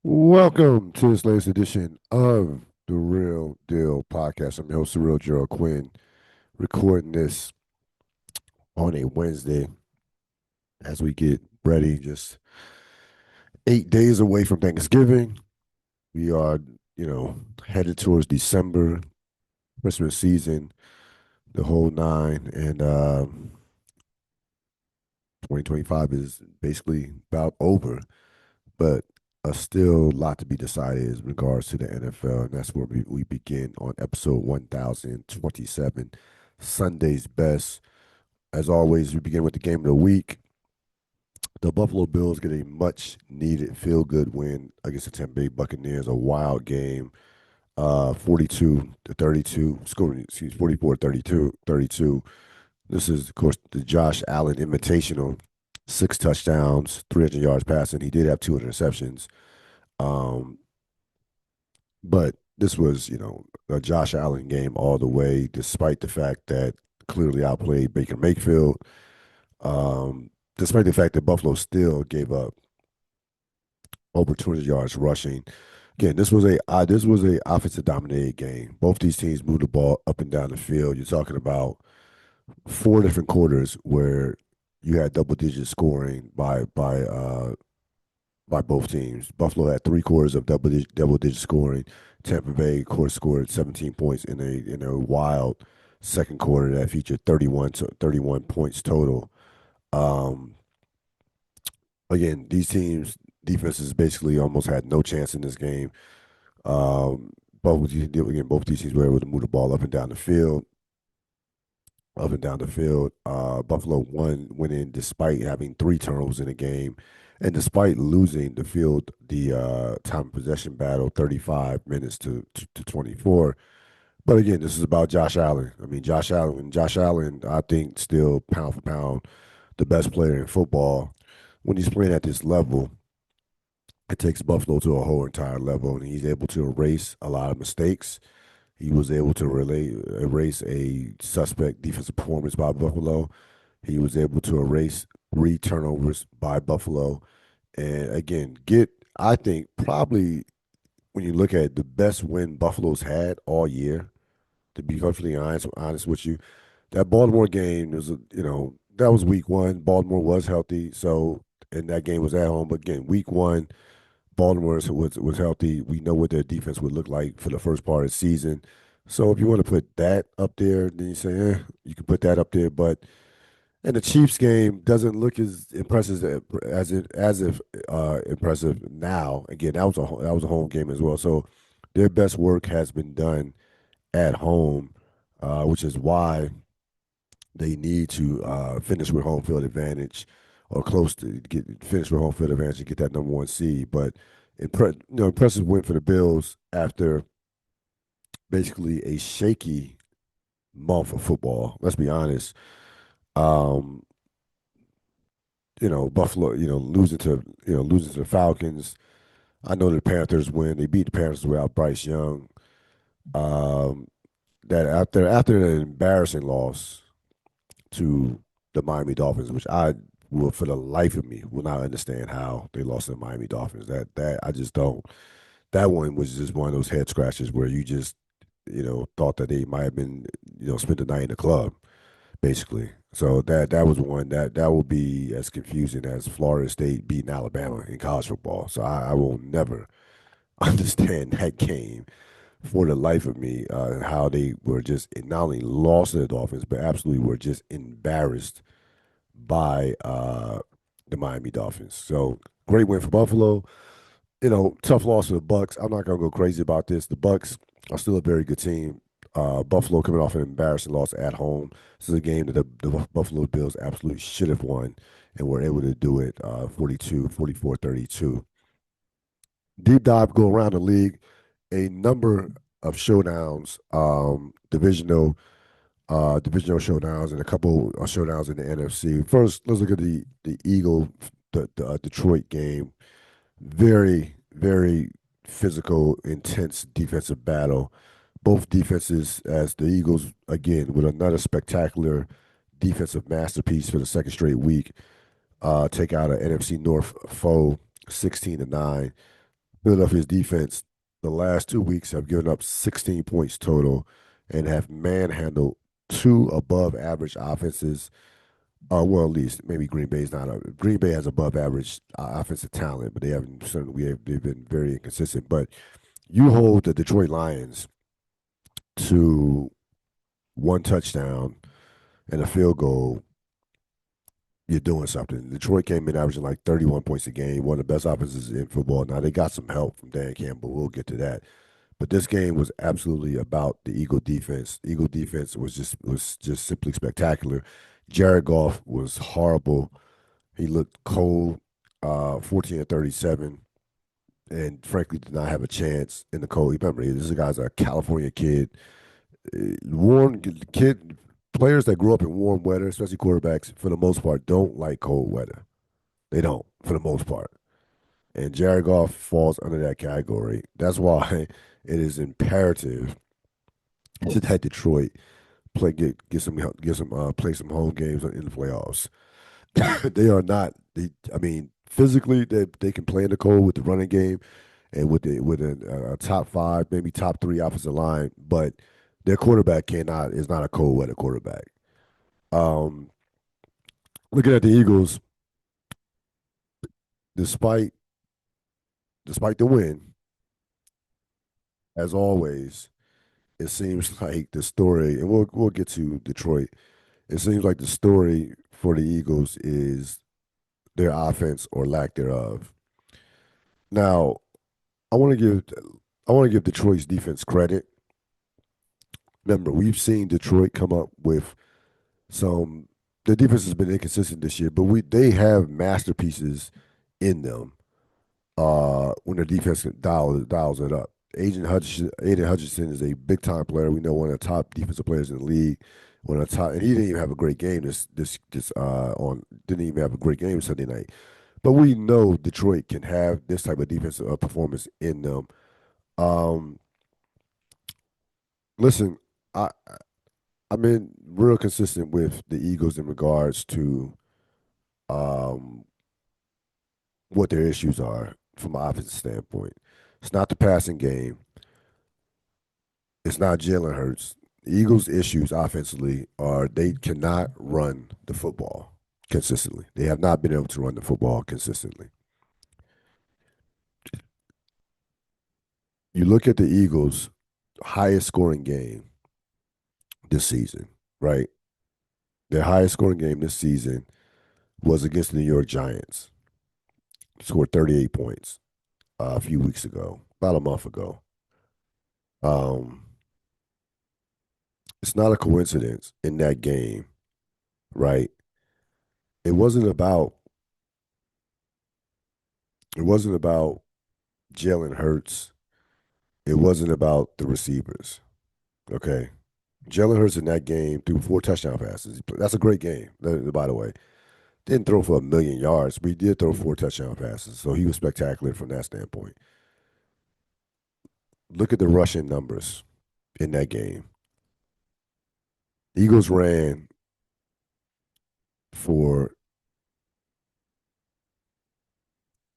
Welcome to this latest edition of the Ril Dil Podcast. I'm your host, Ril Gerald Quinn, recording this on a Wednesday as we get ready, just 8 days away from Thanksgiving. We are, headed towards December, Christmas season, the whole nine, and 2025 is basically about over. But still a lot to be decided in regards to the NFL, and that's where we begin on episode 1027, Sunday's Best. As always, we begin with the game of the week. The Buffalo Bills get a much needed feel good win against the Tampa Bay Buccaneers, a wild game, 42 to 32, scoring, excuse 44 32. This is, of course, the Josh Allen Invitational, 6 touchdowns, 300 yards passing. He did have 2 interceptions. Um, but this was, a Josh Allen game all the way, despite the fact that clearly outplayed Baker Mayfield. Despite the fact that Buffalo still gave up over 200 yards rushing. Again, this was a offensive dominated game. Both these teams moved the ball up and down the field. You're talking about 4 different quarters where you had double digit scoring by both teams. Buffalo had 3 quarters of double digit scoring. Tampa Bay, of course, scored 17 points in a wild second quarter that featured 31 points total. Um, Again, these teams defenses basically almost had no chance in this game. Both these teams were able to move the ball up and down the field. Up and down the field. Buffalo went in despite having 3 turnovers in the game, and despite losing the time of possession battle, 35 minutes to 24. But again, this is about Josh Allen. I mean, Josh Allen, I think, still pound for pound, the best player in football. When he's playing at this level, it takes Buffalo to a whole entire level, and he's able to erase a lot of mistakes. He was able to erase a suspect defensive performance by Buffalo. He was able to erase 3 turnovers by Buffalo. And again, I think, probably when you look at the best win Buffalo's had all year, to be perfectly honest with you, that Baltimore game that was week one. Baltimore was healthy, and that game was at home. But again, week one, Baltimore was healthy. We know what their defense would look like for the first part of the season. So if you want to put that up there, then you say, you can put that up there. But and the Chiefs game doesn't look as impressive as if impressive now. Again, that was a home game as well. So their best work has been done at home, which is why they need to finish with home field advantage or close to finish with home field advantage and get that number one seed. But impressive win for the Bills after basically a shaky month of football. Let's be honest. Um, Buffalo, losing to the Falcons. I know the Panthers win. They beat the Panthers without Bryce Young. Um, that after an embarrassing loss to the Miami Dolphins, which I will, for the life of me, will not understand how they lost to the Miami Dolphins. That I just don't. That one was just one of those head scratches where you just thought that they might have been spent the night in the club, basically. So that was one that will be as confusing as Florida State beating Alabama in college football. So I will never understand that game for the life of me, how they were just not only lost to the Dolphins, but absolutely were just embarrassed by the Miami Dolphins. So great win for Buffalo. Tough loss for the Bucks. I'm not gonna go crazy about this. The Bucks are still a very good team. Buffalo coming off an embarrassing loss at home. This is a game that the Buffalo Bills absolutely should have won and were able to do it 44-32. Deep dive, go around the league. A number of showdowns, divisional showdowns, and a couple of showdowns in the NFC. First, let's look at the Detroit game. Very, very physical, intense defensive battle. Both defenses, as the Eagles, again, with another spectacular defensive masterpiece for the second straight week, take out an NFC North foe 16-9. Philadelphia's defense, the last 2 weeks, have given up 16 points total and have manhandled two above average offenses. Well, at least maybe Green Bay's not. Green Bay has above average offensive talent, but they haven't. Certainly, they've been very inconsistent. But you hold the Detroit Lions to one touchdown and a field goal, you're doing something. Detroit came in averaging like 31 points a game, one of the best offenses in football. Now they got some help from Dan Campbell. We'll get to that. But this game was absolutely about the Eagle defense. The Eagle defense was just simply spectacular. Jared Goff was horrible. He looked cold, 14 and 37, and frankly did not have a chance in the cold. Remember, this guy's a California kid. Warm kid players that grew up in warm weather, especially quarterbacks, for the most part, don't like cold weather. They don't, for the most part. And Jared Goff falls under that category. That's why it is imperative that Detroit play some home games in the playoffs. They are not. I mean, physically they can play in the cold with the running game and with a top five, maybe top three offensive line, but their quarterback cannot is not a cold weather quarterback. Um, Looking at the Eagles, despite despite the win, as always, it seems like the story, and we'll get to Detroit. It seems like the story for the Eagles is their offense or lack thereof. Now, I want to give I want to give Detroit's defense credit. Remember, we've seen Detroit come up with some. The defense has been inconsistent this year, but they have masterpieces in them. When the defense dials it up. Aiden Hutchinson is a big time player. We know one of the top defensive players in the league. One of the top, and he didn't even have a great game this on didn't even have a great game Sunday night. But we know Detroit can have this type of defensive performance in them. Um, Listen, I I've been real consistent with the Eagles in regards to um what their issues are from an offensive standpoint. It's not the passing game. It's not Jalen Hurts. The Eagles' issues offensively are they cannot run the football consistently. They have not been able to run the football consistently. You look at the Eagles' highest scoring game this season, right? Their highest scoring game this season was against the New York Giants. Scored 38 points a few weeks ago, about a month ago. Um, it's not a coincidence in that game, right? It wasn't about it wasn't about Jalen Hurts. It wasn't about the receivers. Okay. Jalen Hurts in that game threw 4 touchdown passes. That's a great game, by the way. Didn't throw for 1,000,000 yards, but he did throw 4 touchdown passes. So he was spectacular from that standpoint. Look at the rushing numbers in that game. Eagles ran for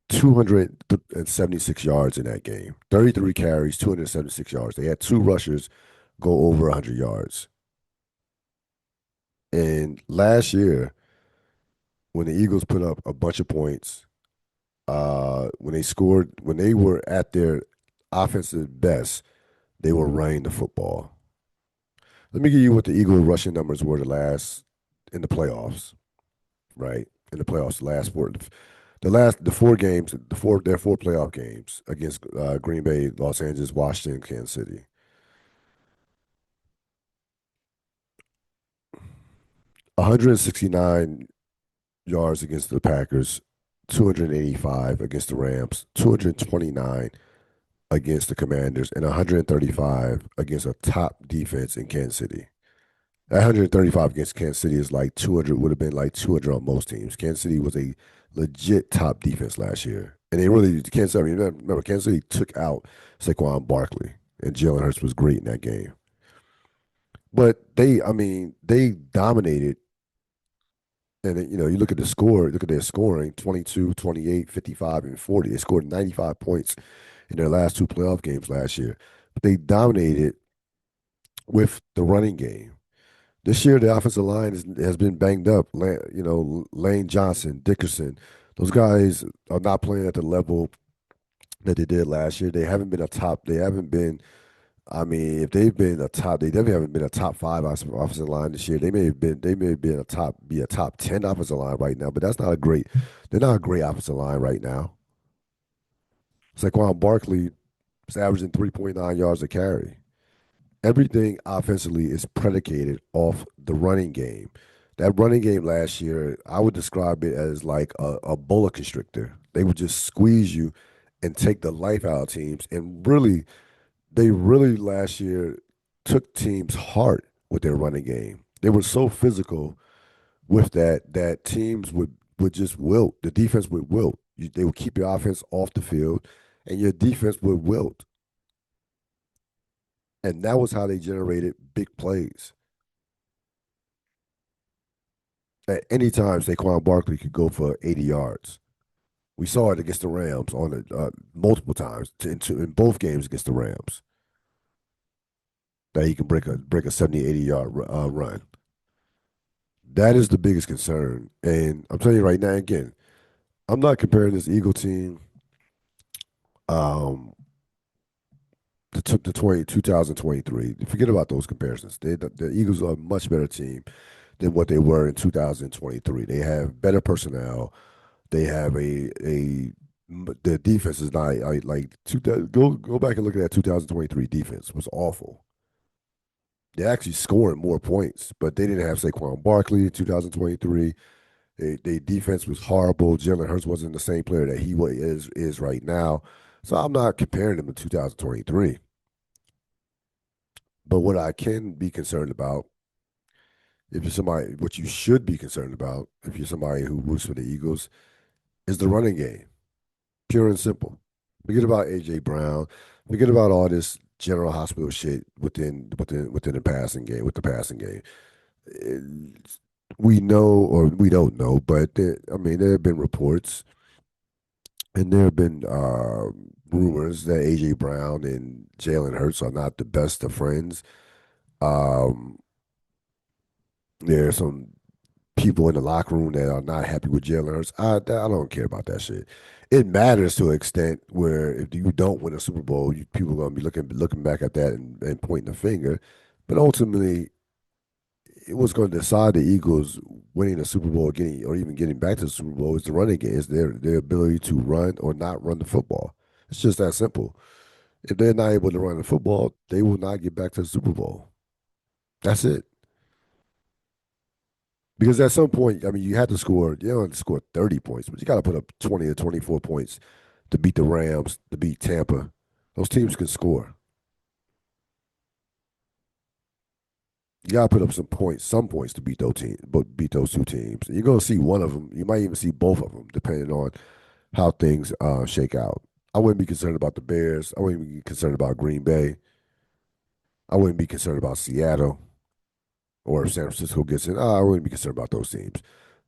276 yards in that game. 33 carries, 276 yards. They had two rushers go over 100 yards. And last year, when the Eagles put up a bunch of points, when they were at their offensive best, they were running the football. Let me give you what the Eagles rushing numbers were in the playoffs, right? In the playoffs, the 4 games, their 4 playoff games against Green Bay, Los Angeles, Washington, Kansas City. 169 yards against the Packers, 285 against the Rams, 229 against the Commanders, and 135 against a top defense in Kansas City. That 135 against Kansas City is like 200, would have been like 200 on most teams. Kansas City was a legit top defense last year. And they really, Kansas City, remember, Kansas City took out Saquon Barkley, and Jalen Hurts was great in that game. But they dominated. And, you look at the score, look at their scoring 22, 28, 55, and 40. They scored 95 points in their last two playoff games last year. But they dominated with the running game. This year, the offensive line has been banged up. Lane Johnson, Dickerson, those guys are not playing at the level that they did last year. They haven't been a top. They haven't been. I mean, if they've been a top, they definitely haven't been a top five offensive line this year. They may have been. They may have been be a top 10 offensive line right now. But that's not a great. They're not a great offensive line right now. Saquon Barkley is averaging 3.9 yards a carry. Everything offensively is predicated off the running game. That running game last year, I would describe it as like a boa constrictor. They would just squeeze you and take the life out of teams. And really, they really last year took teams' heart with their running game. They were so physical with that teams would just wilt. The defense would wilt. They would keep your offense off the field, and your defense would wilt. And that was how they generated big plays. At any time, Saquon Barkley could go for 80 yards. We saw it against the Rams on multiple times in both games against the Rams that he can break a 70, 80 yard run. That is the biggest concern. And I'm telling you right now, again, I'm not comparing this Eagle team um, to the 2023. Forget about those comparisons. The Eagles are a much better team than what they were in 2023. They have better personnel. They have the defense is not like go back and look at that 2023 defense. It was awful. They actually scored more points, but they didn't have Saquon Barkley in 2023. Their defense was horrible. Jalen Hurts wasn't the same player that he is right now. So I'm not comparing them to 2023. But what I can be concerned about, if you're somebody, what you should be concerned about, if you're somebody who roots for the Eagles, is the running game. Pure and simple. Forget about AJ Brown. Forget about all this General Hospital shit within the passing game with the passing game. We know or we don't know, but I mean there have been reports and there have been rumors that AJ Brown and Jalen Hurts are not the best of friends. Um, there are some people in the locker room that are not happy with Jalen Hurts. I don't care about that shit. It matters to an extent where if you don't win a Super Bowl, people are gonna be looking back at that and pointing the finger. But ultimately, it was going to decide the Eagles winning the Super Bowl, getting back to the Super Bowl is the running game, is their ability to run or not run the football. It's just that simple. If they're not able to run the football, they will not get back to the Super Bowl. That's it. Because at some point, I mean, you don't have to score 30 points, but you got to put up 20 or 24 points to beat the Rams, to beat Tampa. Those teams can score. You got to put up some points to beat those teams, but beat those two teams. You're going to see one of them. You might even see both of them, depending on how things shake out. I wouldn't be concerned about the Bears. I wouldn't be concerned about Green Bay. I wouldn't be concerned about Seattle or if San Francisco gets in. I wouldn't be concerned about those teams.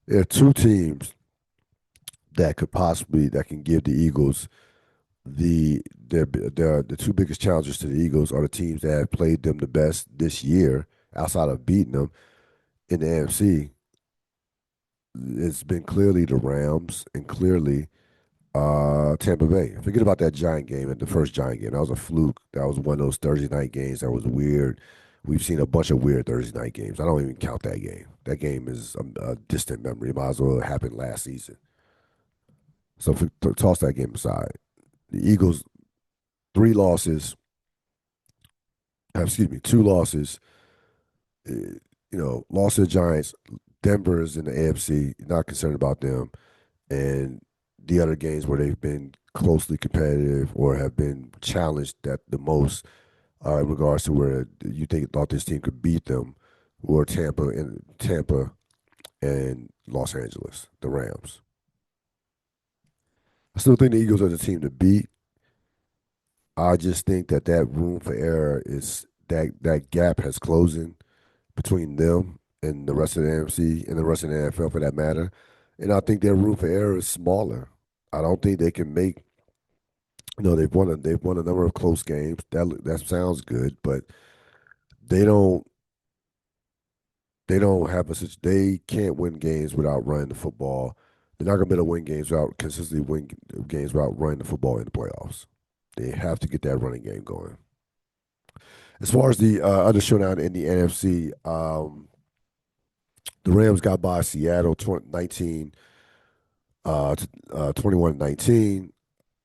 There are two teams that can give the Eagles the two biggest challengers to the Eagles are the teams that have played them the best this year outside of beating them in the NFC. It's been clearly the Rams and clearly Tampa Bay. Forget about that Giant game and the first Giant game. That was a fluke. That was one of those Thursday night games that was weird. We've seen a bunch of weird Thursday night games. I don't even count that game. That game is a distant memory. It might as well have happened last season. So toss that game aside. The Eagles, three losses, excuse me, two losses. Lost to the Giants. Denver is in the AFC. Not concerned about them. And the other games where they've been closely competitive or have been challenged at the most in regards to where you thought this team could beat them were Tampa and Los Angeles, the Rams. I still think the Eagles are the team to beat. I just think that room for error is that gap has closing between them and the rest of the NFC and the rest of the NFL for that matter. And I think their room for error is smaller. I don't think they can make they've won a number of close games. That sounds good, but they don't they don't have they can't win games without running the football. They're not gonna be able to win games without consistently win games without running the football in the playoffs. They have to get that running game going. As far as the other showdown in the NFC, the Rams got by Seattle 21-19.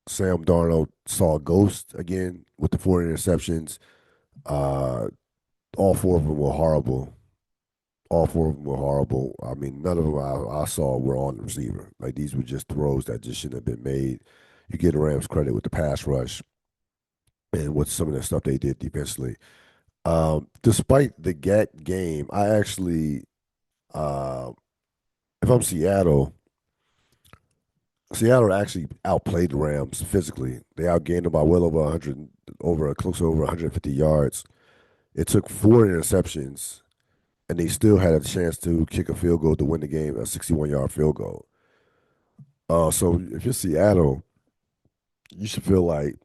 Sam Darnold saw a ghost again with the four interceptions. Uh, all four of them were horrible. All four of them were horrible. I mean, none of them I saw were on the receiver. Like these were just throws that just shouldn't have been made. You get the Rams credit with the pass rush and with some of the stuff they did defensively. Despite the game, I actually, uh, if I'm Seattle actually outplayed the Rams physically. They outgained them by well over 100, close to over 150 yards. It took four interceptions, and they still had a chance to kick a field goal to win the game, a 61-yard field goal. So if you're Seattle, you should feel like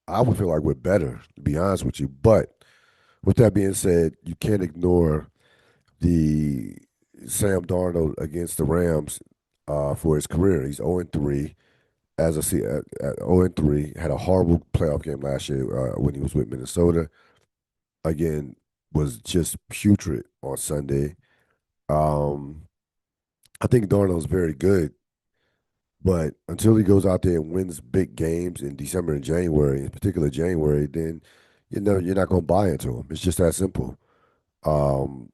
I would feel like we're better, to be honest with you. But with that being said, you can't ignore the Sam Darnold against the Rams for his career. He's 0-3 as a 0-3. Had a horrible playoff game last year when he was with Minnesota. Again, was just putrid on Sunday. Um, I think Darnold's very good, but until he goes out there and wins big games in December and January, in particular January, then you're not going to buy into him. It's just that simple. Um,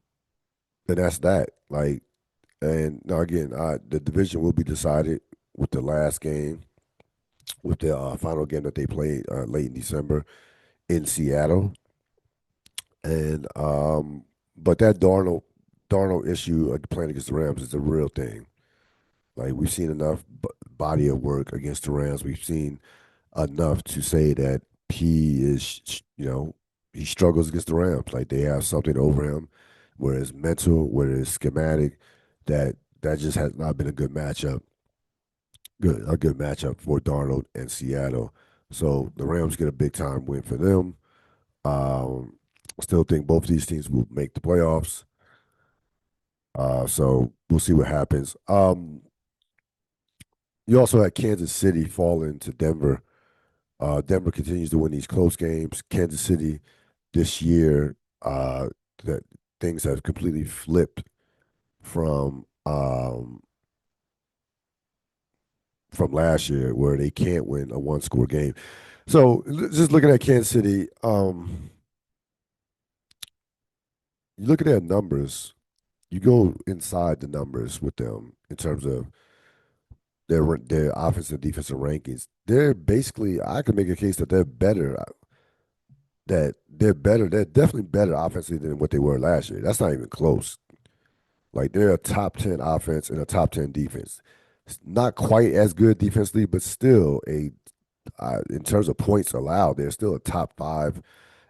and that's that. Like, and now again, the division will be decided with the last game, with the final game that they played late in December in Seattle. And but that Darnold issue playing against the Rams is a real thing. Like we've seen enough body of work against the Rams. We've seen enough to say that he is, he struggles against the Rams. Like they have something over him, whether it's mental, whether it's schematic, that just has not been a good matchup. A good matchup for Darnold and Seattle. So the Rams get a big time win for them. Um, Still think both of these teams will make the playoffs. So we'll see what happens. You also had Kansas City falling to Denver. Denver continues to win these close games. Kansas City this year, that things have completely flipped from from last year, where they can't win a one score game. So just looking at Kansas City, you look at their numbers. You go inside the numbers with them in terms of their offensive and defensive rankings. They're basically, I can make a case that they're better. That they're better. They're definitely better offensively than what they were last year. That's not even close. Like they're a top 10 offense and a top 10 defense. It's not quite as good defensively, but still in terms of points allowed, they're still a top five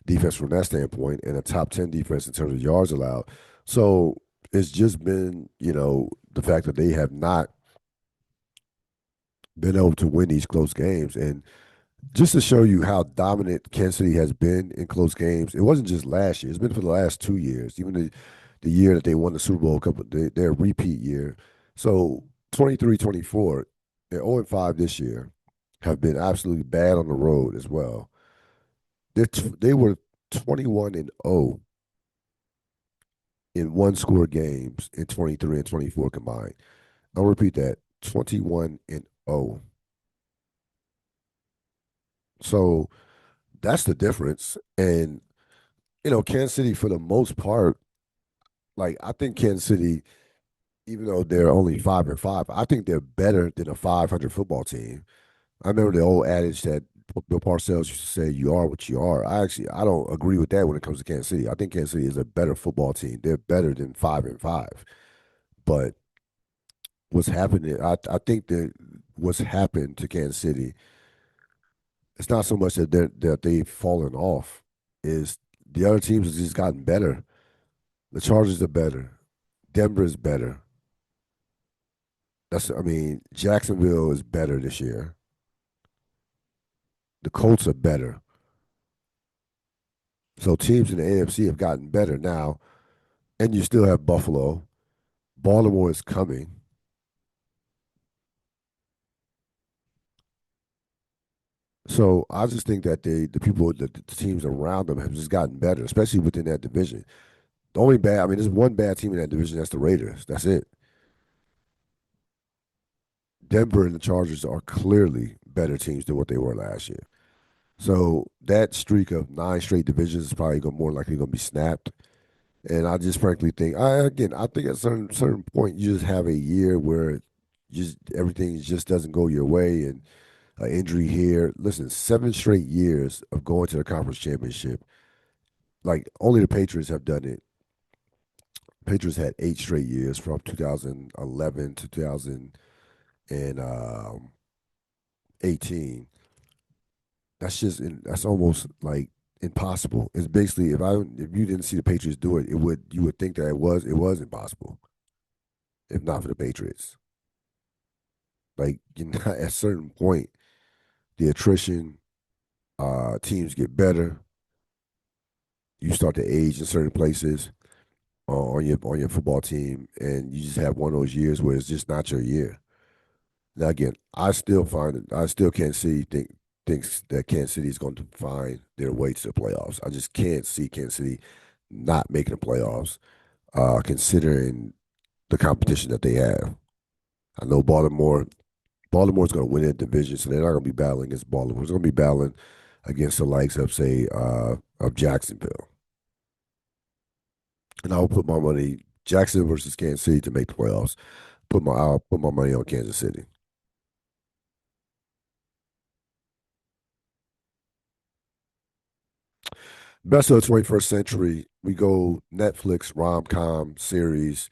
defense from that standpoint and a top 10 defense in terms of yards allowed. So it's just been, the fact that they have not been able to win these close games. And just to show you how dominant Kansas City has been in close games, it wasn't just last year. It's been for the last 2 years. Even the year that they won the Super Bowl, their repeat year. So 23-24, they're 0-5 this year, have been absolutely bad on the road as well. They were 21-0 in one score games in 23 and 24 combined. I'll repeat that, 21-0. So that's the difference. And, Kansas City, for the most part, like, I think Kansas City, even though they're only 5-5, I think they're better than a 500 football team. I remember the old adage that Bill Parcells used to say, "You are what you are." I don't agree with that when it comes to Kansas City. I think Kansas City is a better football team. They're better than 5-5. But what's happening, I think that what's happened to Kansas City, it's not so much that they've fallen off, is the other teams have just gotten better. The Chargers are better. Denver is better. I mean, Jacksonville is better this year. The Colts are better. So teams in the AFC have gotten better now, and you still have Buffalo. Baltimore is coming. So I just think that the people, the teams around them have just gotten better, especially within that division. The only bad, I mean, there's one bad team in that division. That's the Raiders. That's it. Denver and the Chargers are clearly better teams than what they were last year. So that streak of 9 straight divisions is probably more likely going to be snapped. And I just frankly think, I think at a certain point you just have a year where just everything just doesn't go your way, and an injury here. Listen, 7 straight years of going to the conference championship. Like only the Patriots have done it. Patriots had 8 straight years from 2011 to 2018. That's almost like impossible. It's basically if you didn't see the Patriots do it, you would think that it was impossible if not for the Patriots. Like at a certain point, the attrition, teams get better. You start to age in certain places on your football team, and you just have one of those years where it's just not your year. Now again, I still can't see thinks that Kansas City is going to find their way to the playoffs. I just can't see Kansas City not making the playoffs, considering the competition that they have. I know Baltimore's going to win that division, so they're not going to be battling against Baltimore. It's going to be battling against the likes of, say, of Jacksonville. And I will put my money Jackson versus Kansas City to make the playoffs. I'll put my money on Kansas City. Best of the 21st century. We go Netflix rom com series.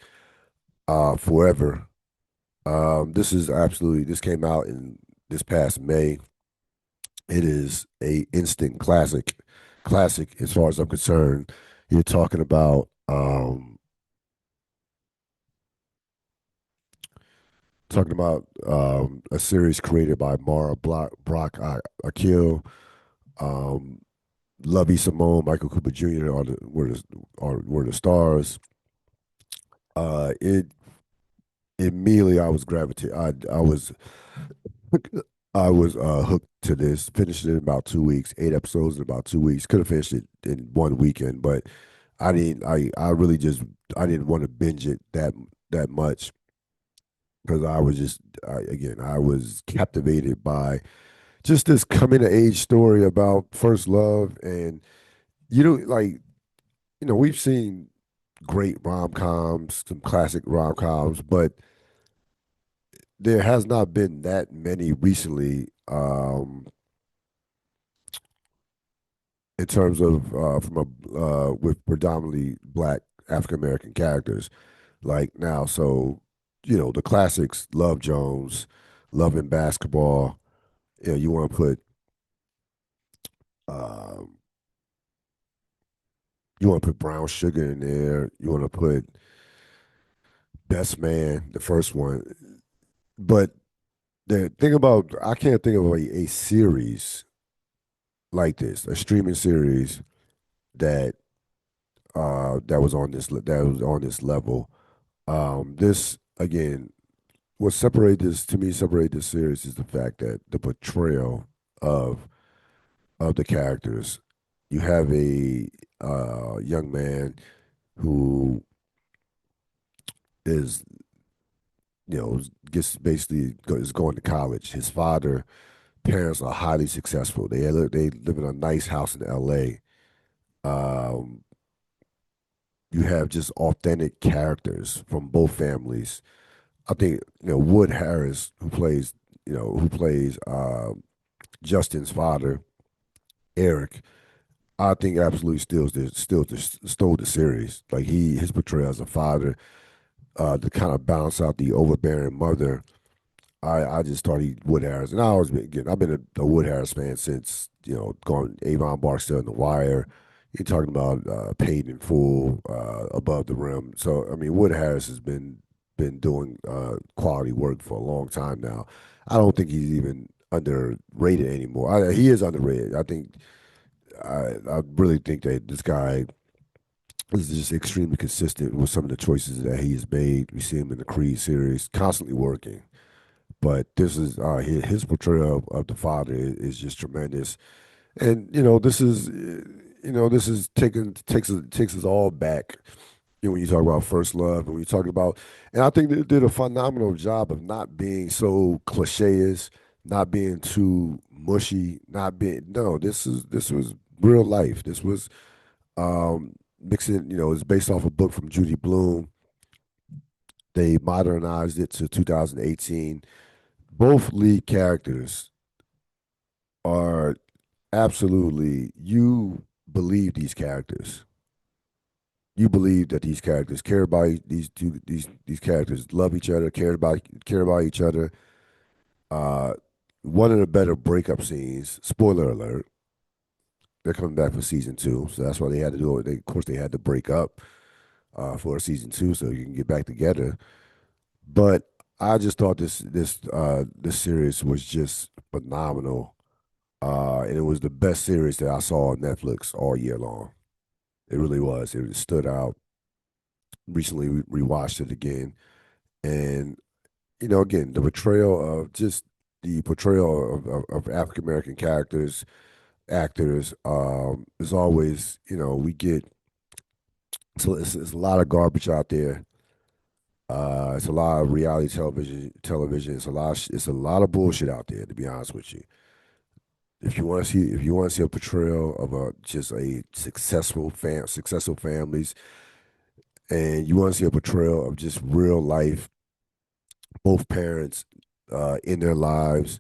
Forever. This came out in this past May. It is a instant classic as far as I'm concerned. You're talking about a series created by Mara Brock Akil, um, Lovey Simone, Michael Cooper Jr. Were the stars. It immediately I was gravitated. I was hooked to this. Finished it in about 2 weeks. 8 episodes in about 2 weeks. Could have finished it in one weekend, but I didn't. I really just I didn't want to binge it that much because I was captivated by just this coming of age story about first love, and you know like we've seen great rom coms, some classic rom coms, but there has not been that many recently, in terms of from a with predominantly black African American characters. Like now, so the classics: Love Jones, Love and Basketball. You want to put um, Brown Sugar in there. You want to put Best Man, the first one. But the thing about I can't think of a series like this, a streaming series that that was on this level. This again, separate this series is the fact that the portrayal of the characters. You have a young man who is gets is going to college. His parents are highly successful. They live in a nice house in L.A. Um, you have just authentic characters from both families. I think Wood Harris, who plays Justin's father, Eric. I think absolutely stole the series. Like his portrayal as a father, to kind of balance out the overbearing mother. I just thought he Wood Harris, and I've been a Wood Harris fan since going Avon Barksdale in The Wire. You're talking about Paid in Full, Above the Rim. So I mean, Wood Harris has been doing quality work for a long time now. I don't think he's even underrated anymore. He is underrated. I really think that this guy is just extremely consistent with some of the choices that he's made. We see him in the Creed series, constantly working. But this is his portrayal of the father is just tremendous. And this is taking takes us all back. When you talk about first love, and when you talk about, and I think they did a phenomenal job of not being so cliches, not being too mushy, not being no. This was real life. This was mixing. It's based off a book from Judy Blume. They modernized it to 2018. Both lead characters are absolutely, you believe these characters. You believe that these characters care about these characters love each other, care about each other. Uh, One of the better breakup scenes. Spoiler alert: they're coming back for season two, so that's why they had to do it. Of course, they had to break up for season two, so you can get back together. But I just thought this series was just phenomenal, and it was the best series that I saw on Netflix all year long. It really was. It stood out. Recently rewatched it again, and again, the portrayal of African American characters, actors, is always, we get, so it's a lot of garbage out there. It's a lot of reality television. It's a lot of bullshit out there, to be honest with you. If you want to see a portrayal of just a successful families, and you want to see a portrayal of just real life, both parents in their lives.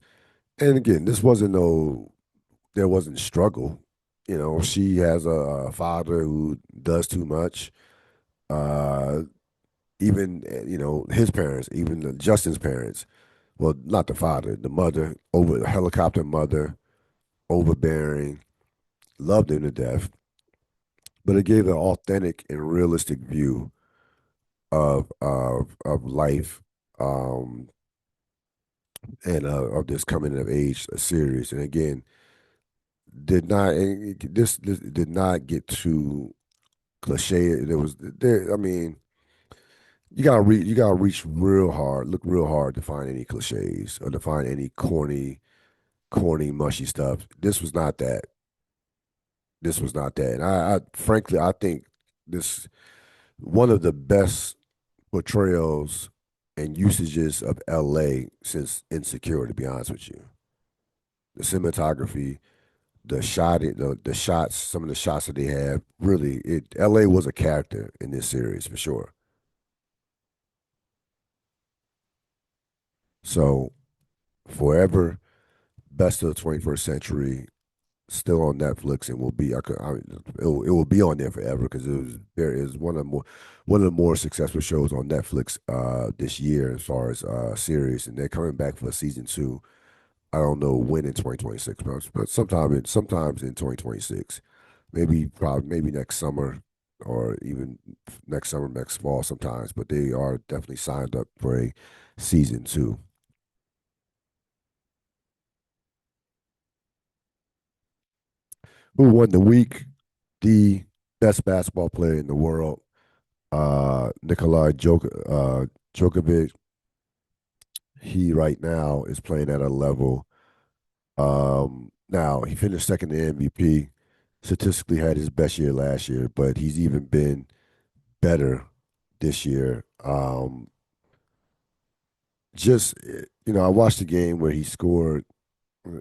And again, there wasn't struggle. She has a father who does too much. Uh, Even his parents, even Justin's parents. Well, not the father, the mother, over the helicopter mother, overbearing, loved him to death. But it gave an authentic and realistic view of life, um, and of this coming of age series. And again, this did not get too cliche. There was there. I mean, you gotta reach real hard, look real hard to find any cliches or to find any corny, mushy stuff. This was not that. This was not that. And I frankly, I think this one of the best portrayals and usages of LA since Insecure, to be honest with you. The cinematography, the shots, some of the shots that they have, really, LA was a character in this series for sure. So forever, best of the 21st century, still on Netflix, and will be. It will be on there forever because there is one of the more successful shows on Netflix this year as far as series, and they're coming back for season two. I don't know when in 2026, but sometimes in 2026, maybe next summer or even next summer, next fall sometimes. But they are definitely signed up for a season two. Who won the week? The best basketball player in the world, Djokovic. He right now is playing at a level. Now he finished second in MVP. Statistically, had his best year last year, but he's even been better this year. I watched the game where he scored.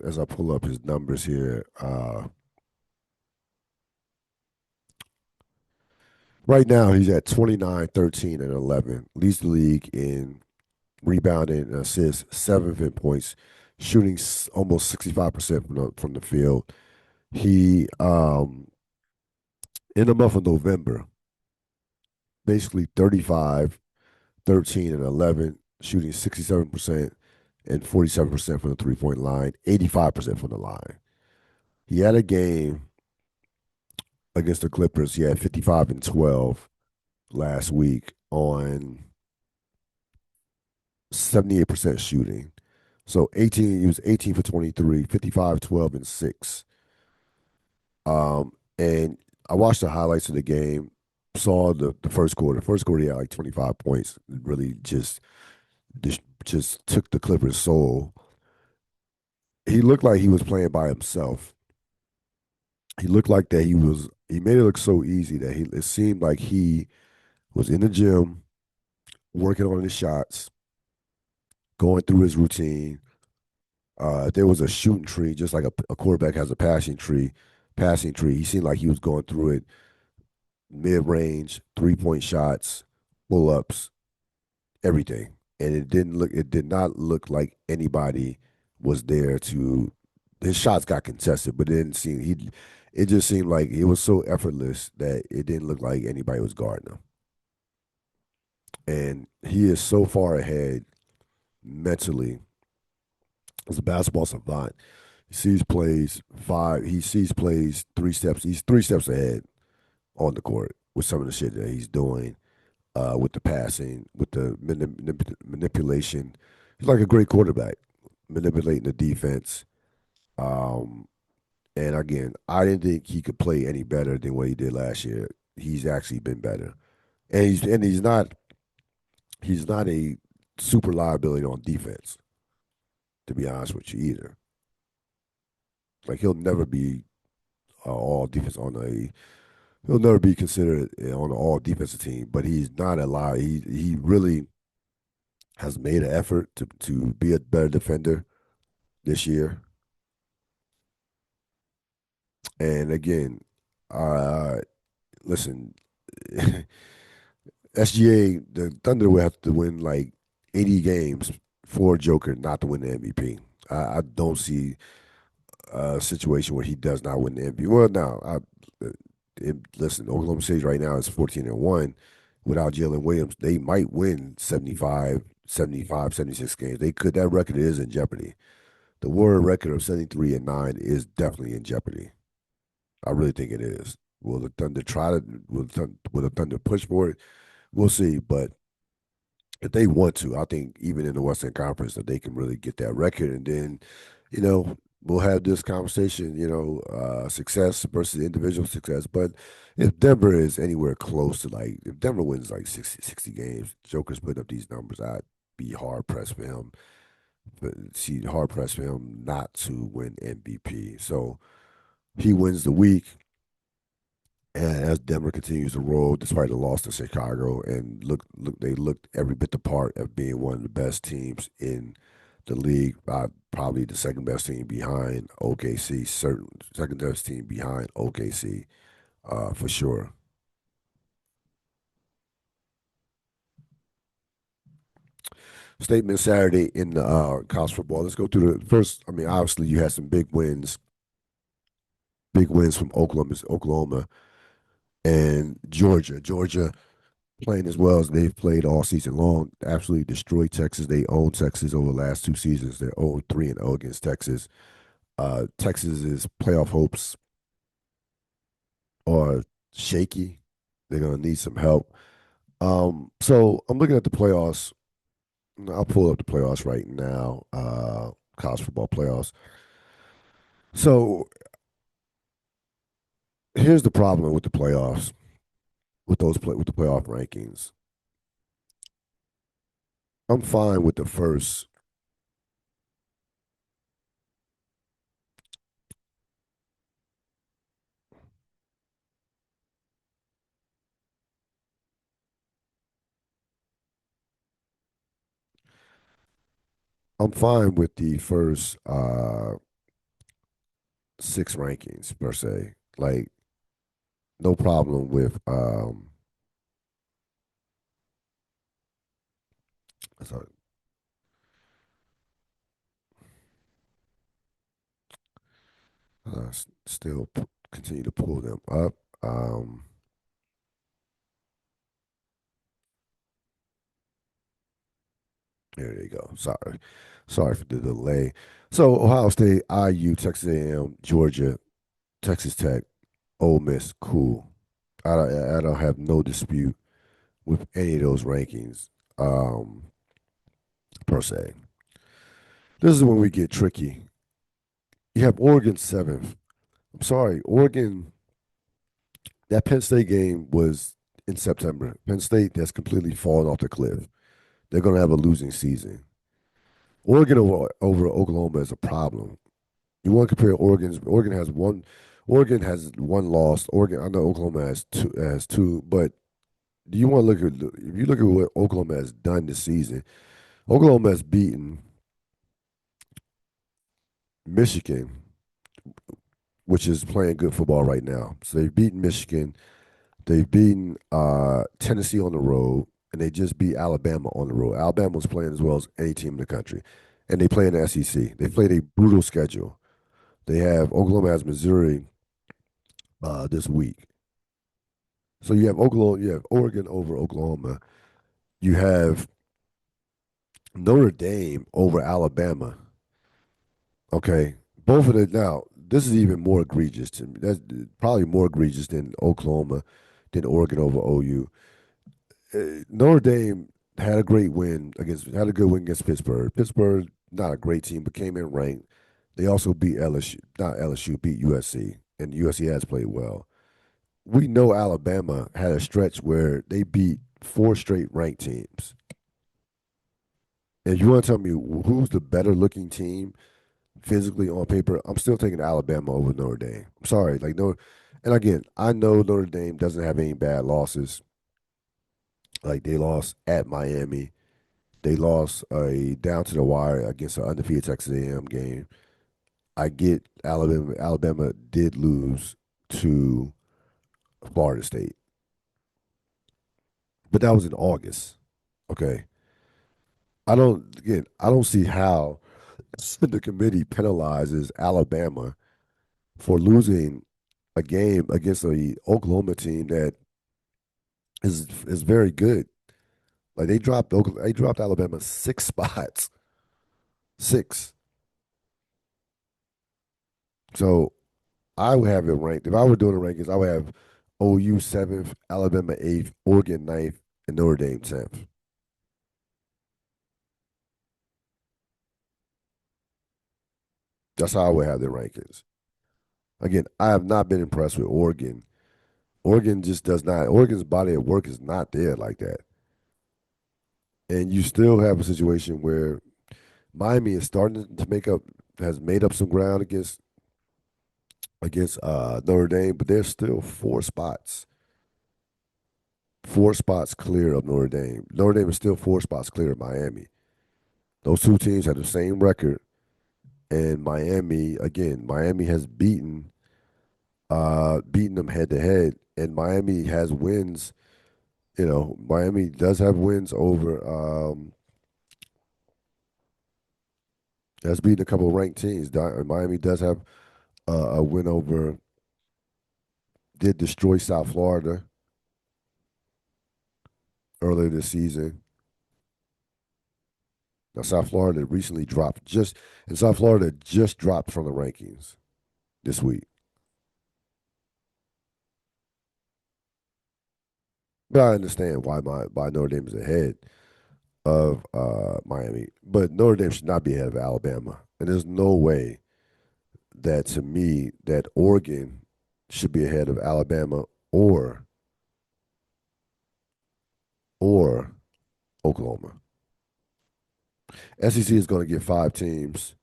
As I pull up his numbers here, right now he's at 29, 13, and 11. Leads the league in rebounding and assists, seventh in points, shooting almost 65% from the field. He in the month of November, basically 35, 13, and 11, shooting 67% and 47% from the 3-point line, 85% from the line. He had a game against the Clippers. He had 55 and 12 last week on 78% shooting. So 18, he was 18 for 23, 55, 12, and 6. And I watched the highlights of the game, saw the first quarter. First quarter, he had like 25 points. Really just took the Clippers' soul. He looked like he was playing by himself. He looked like that he made it look so easy that it seemed like he was in the gym working on his shots, going through his routine. There was a shooting tree, just like a quarterback has a passing tree. He seemed like he was going through it, mid range, 3-point shots, pull ups, everything. And it did not look like anybody was there to. His shots got contested, but it didn't seem he. It just seemed like it was so effortless that it didn't look like anybody was guarding him. And he is so far ahead mentally as a basketball savant. He sees plays 3 steps. He's 3 steps ahead on the court with some of the shit that he's doing, with the passing, with the manipulation. He's like a great quarterback, manipulating the defense. Um, and again, I didn't think he could play any better than what he did last year. He's actually been better, and he's not a super liability on defense. To be honest with you, either. Like he'll never be all defense on a. He'll never be considered on an all defensive team, but he's not a lie. He really has made an effort to be a better defender this year. And again, uh, listen, SGA, the Thunder will have to win like 80 games for Joker not to win the MVP. I don't see a situation where he does not win the MVP. Well, no, listen, Oklahoma City right now is 14-1. Without Jalen Williams, they might win 76 games. They could. That record is in jeopardy. The Warrior record of 73-9 is definitely in jeopardy. I really think it is. Will the Thunder try to? Will the Thunder push for it? We'll see. But if they want to, I think even in the Western Conference that they can really get that record, and then, we'll have this conversation. Success versus individual success. But if Denver is anywhere close to like, if Denver wins like 60 games, Joker's putting up these numbers, I'd be hard pressed for him. But see, hard pressed for him not to win MVP. So he wins the week. And as Denver continues to roll, despite the loss to Chicago, and they looked every bit the part of being one of the best teams in the league. Probably the second best team behind OKC, certain second best team behind OKC, for sure. Statement Saturday in the college football. Let's go through the first. I mean, obviously you had some big wins from Oklahoma and Georgia. Georgia playing as well as they've played all season long. Absolutely destroyed Texas. They own Texas over the last 2 seasons. They're 0-3 against Texas. Texas's playoff hopes are shaky. They're gonna need some help. So I'm looking at the playoffs. I'll pull up the playoffs right now. College football playoffs. So here's the problem with the playoffs, with the playoff rankings. I'm fine with the first. I'm fine with the first 6 rankings per se. Like no problem with sorry, still continue to pull them up. There you go. Sorry for the delay. So Ohio State, IU, Texas A&M, Georgia, Texas Tech, Ole Miss, cool. I don't have no dispute with any of those rankings, per se. This is when we get tricky. You have Oregon seventh. I'm sorry, Oregon. That Penn State game was in September. Penn State has completely fallen off the cliff. They're going to have a losing season. Oregon over Oklahoma is a problem. You want to compare Oregon's? Oregon has one. Oregon has one loss. Oregon. I know Oklahoma has two, but do you want to look at if you look at what Oklahoma has done this season? Oklahoma has beaten Michigan, which is playing good football right now. So they've beaten Michigan. They've beaten Tennessee on the road, and they just beat Alabama on the road. Alabama's playing as well as any team in the country, and they play in the SEC. They played a brutal schedule. They have Oklahoma has Missouri this week. So you have Oklahoma, you have Oregon over Oklahoma. You have Notre Dame over Alabama. Okay, both of the now. This is even more egregious to me. That's probably more egregious than Oklahoma, than Oregon over OU. Notre Dame had a good win against Pittsburgh. Pittsburgh, not a great team, but came in ranked. They also beat LSU, not LSU, beat USC, and USC has played well. We know Alabama had a stretch where they beat four straight ranked teams. And you want to tell me who's the better looking team physically on paper? I'm still taking Alabama over Notre Dame. I'm sorry, like no. And again, I know Notre Dame doesn't have any bad losses. Like they lost at Miami. They lost a down to the wire against an undefeated Texas A&M game. I get Alabama. Alabama did lose to Florida State, but that was in August. Okay, I don't see how the committee penalizes Alabama for losing a game against a Oklahoma team that is very good. Like they dropped Alabama six spots, six. So I would have it ranked. If I were doing the rankings, I would have OU seventh, Alabama eighth, Oregon ninth, and Notre Dame 10th. That's how I would have the rankings. Again, I have not been impressed with Oregon. Oregon just does not. Oregon's body of work is not there like that. And you still have a situation where Miami is starting to has made up some ground against Notre Dame, but there's still four spots clear of Notre Dame. Notre Dame is still four spots clear of Miami. Those two teams have the same record, and Miami has beaten them head to head, and Miami has wins. You know, Miami does have wins over has beaten a couple of ranked teams. Miami does have a win over did destroy South Florida earlier this season. Now South Florida recently dropped just and South Florida just dropped from the rankings this week. But I understand why Notre Dame is ahead of Miami. But Notre Dame should not be ahead of Alabama. And there's no way that to me that Oregon should be ahead of Alabama or Oklahoma. SEC is going to get five teams.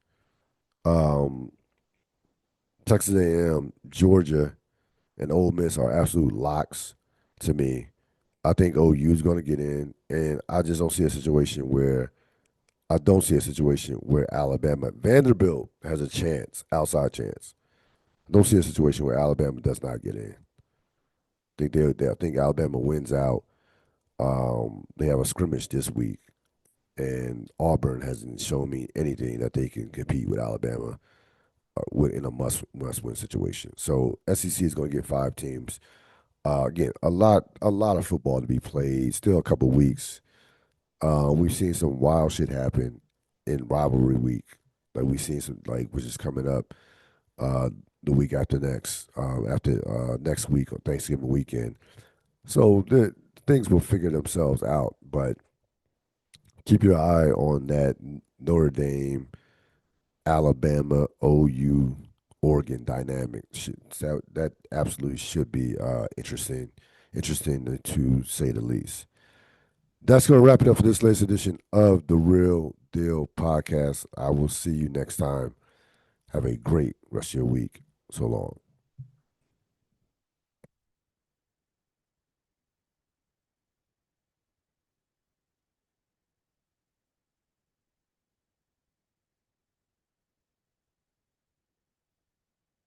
Um, Texas A&M, Georgia, and Ole Miss are absolute locks to me. I think OU is going to get in, and I don't see a situation where Alabama, Vanderbilt has a chance, outside chance. I don't see a situation where Alabama does not get in. I think Alabama wins out. They have a scrimmage this week, and Auburn hasn't shown me anything that they can compete with Alabama in a must win situation. So SEC is going to get five teams. Again, a lot of football to be played. Still a couple weeks. We've seen some wild shit happen in rivalry week. Like we've seen some which is coming up the week after next week on Thanksgiving weekend. So the things will figure themselves out, but keep your eye on that Notre Dame Alabama, OU, Oregon dynamic. That absolutely should be interesting to say the least. That's going to wrap it up for this latest edition of the Real Deal Podcast. I will see you next time. Have a great rest of your week. So long.